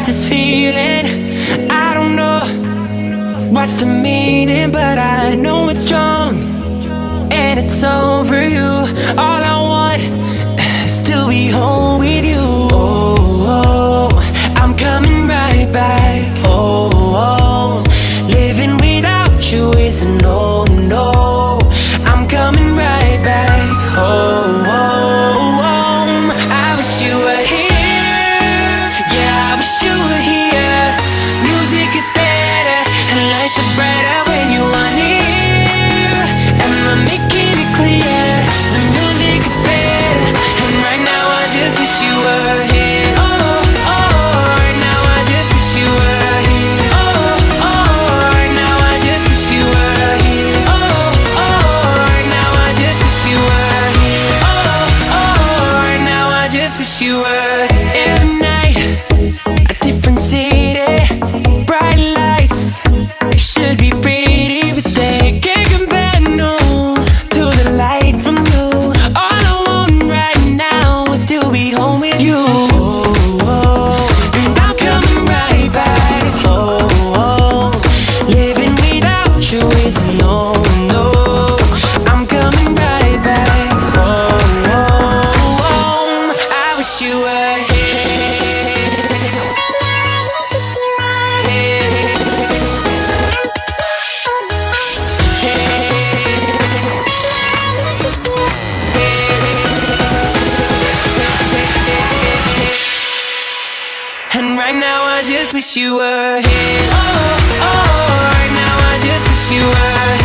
this feeling. I don't know what's the meaning, but I know it's strong and it's over you. All I want is to be home with you. Oh, I'm coming right back. Oh, living without you is a no. I'm coming right back. Oh, I wish you were here. Yeah, I wish you were here. Music is better and lights are brighter when you are near. Am I making it clear? The music is better, and right now I just wish you were here. Right now I just wish you were here. Right now I just wish you were here. Right now I just wish you were here. Right now I just wish you were here. Every night, a different city, bright lights. It should be pretty, but they can't compare, no, to the light from you. All I want right now is to be home with you. And I'm coming right back. Living without you is a no. I'm coming right back. I wish you were here. And right now I just wish you were here. Right now I just wish you were here.